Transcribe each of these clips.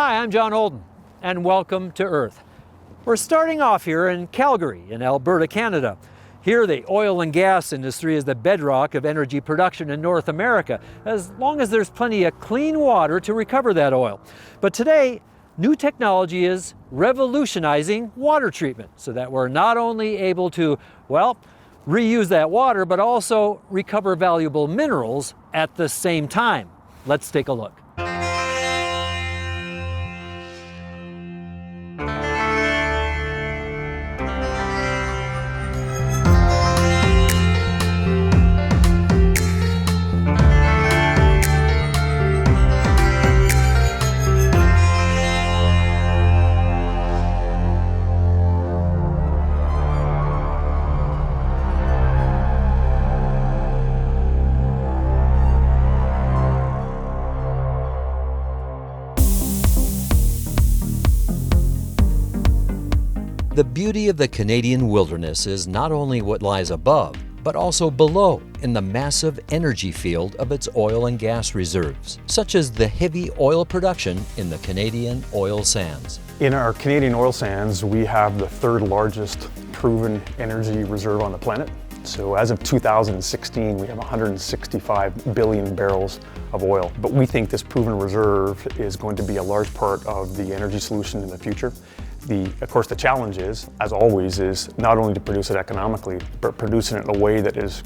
Hi, I'm John Holden, and welcome to Earth. We're starting off here in Calgary, in Alberta, Canada. Here, the oil and gas industry is the bedrock of energy production in North America, as long as there's plenty of clean water to recover that oil. But today, new technology is revolutionizing water treatment so that we're not only able to, well, reuse that water, but also recover valuable minerals at the same time. Let's take a look. The beauty of the Canadian wilderness is not only what lies above, but also below in the massive energy field of its oil and gas reserves, such as the heavy oil production in the Canadian oil sands. In our Canadian oil sands, we have the third largest proven energy reserve on the planet. So as of 2016, we have 165 billion barrels of oil. But we think this proven reserve is going to be a large part of the energy solution in the future. Of course, the challenge is, as always, is not only to produce it economically, but producing it in a way that is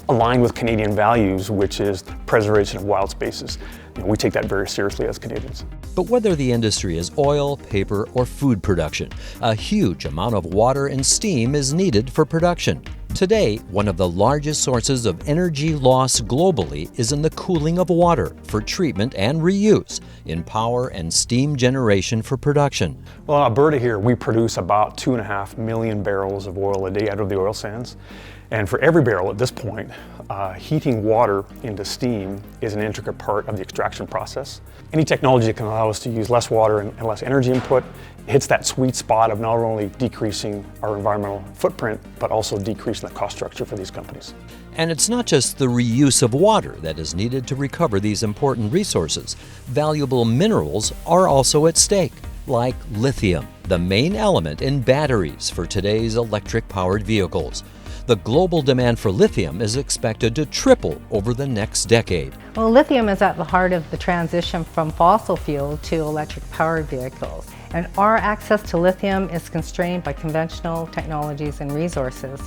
aligned with Canadian values, which is preservation of wild spaces. We take that very seriously as Canadians. But whether the industry is oil, paper, or food production, a huge amount of water and steam is needed for production. Today, one of the largest sources of energy loss globally is in the cooling of water for treatment and reuse in power and steam generation for production. Well, in Alberta here, we produce about 2.5 million barrels of oil a day out of the oil sands. And for every barrel at this point, heating water into steam is an intricate part of the extraction process. Any technology that can allow us to use less water and less energy input hits that sweet spot of not only decreasing our environmental footprint, but also decreasing the cost structure for these companies. And it's not just the reuse of water that is needed to recover these important resources. Valuable minerals are also at stake, like lithium, the main element in batteries for today's electric-powered vehicles. The global demand for lithium is expected to triple over the next decade. Well, lithium is at the heart of the transition from fossil fuel to electric-powered vehicles. And our access to lithium is constrained by conventional technologies and resources.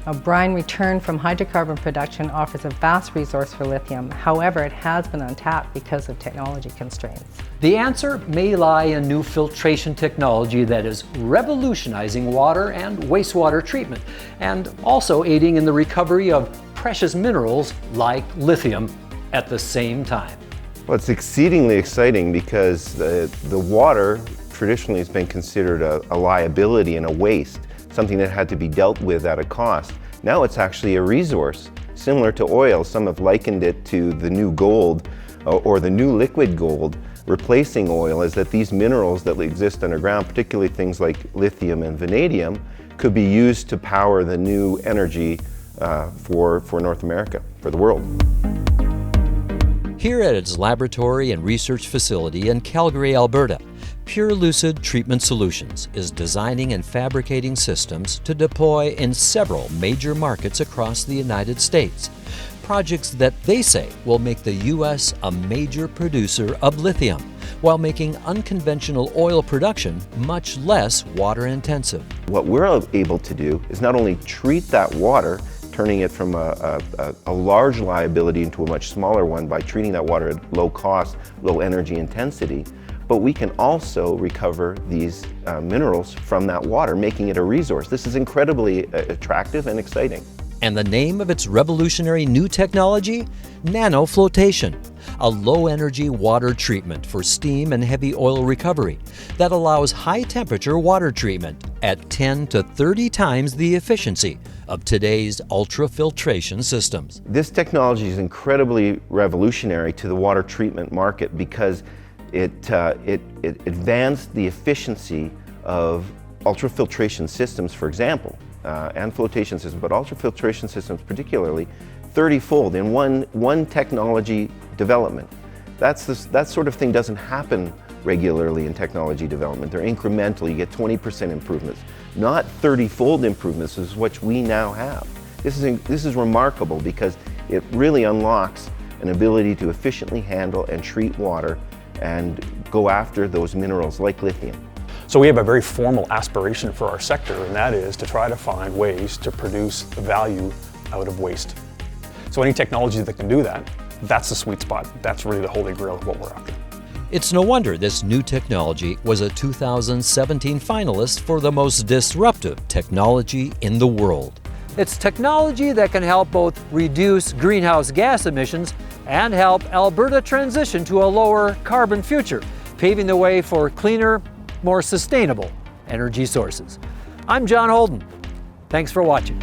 Now, brine return from hydrocarbon production offers a vast resource for lithium. However, it has been untapped because of technology constraints. The answer may lie in new filtration technology that is revolutionizing water and wastewater treatment, and also aiding in the recovery of precious minerals like lithium at the same time. Well, it's exceedingly exciting because the water traditionally has been considered a liability and a waste, something that had to be dealt with at a cost. Now it's actually a resource. Similar to oil, some have likened it to the new gold or the new liquid gold replacing oil, is that these minerals that exist underground, particularly things like lithium and vanadium, could be used to power the new energy for North America, for the world. Here at its laboratory and research facility in Calgary, Alberta, PurLucid Treatment Solutions is designing and fabricating systems to deploy in several major markets across the United States. Projects that they say will make the U.S. a major producer of lithium, while making unconventional oil production much less water intensive. What we're able to do is not only treat that water, turning it from a large liability into a much smaller one by treating that water at low cost, low energy intensity, but we can also recover these minerals from that water, making it a resource. This is incredibly attractive and exciting. And the name of its revolutionary new technology? Nanoflotation, a low-energy water treatment for steam and heavy oil recovery that allows high-temperature water treatment at 10 to 30 times the efficiency of today's ultrafiltration systems. This technology is incredibly revolutionary to the water treatment market because it advanced the efficiency of ultrafiltration systems, for example, and flotation systems, but ultrafiltration systems particularly, 30-fold in one technology development. That sort of thing doesn't happen regularly in technology development. They're incremental. You get 20% improvements, not 30-fold improvements, is what we now have. This is remarkable because it really unlocks an ability to efficiently handle and treat water and go after those minerals like lithium. So we have a very formal aspiration for our sector, and that is to try to find ways to produce value out of waste. So any technology that can do that, that's the sweet spot. That's really the holy grail of what we're after. It's no wonder this new technology was a 2017 finalist for the most disruptive technology in the world. It's technology that can help both reduce greenhouse gas emissions and help Alberta transition to a lower carbon future, paving the way for cleaner, more sustainable energy sources. I'm John Holden. Thanks for watching.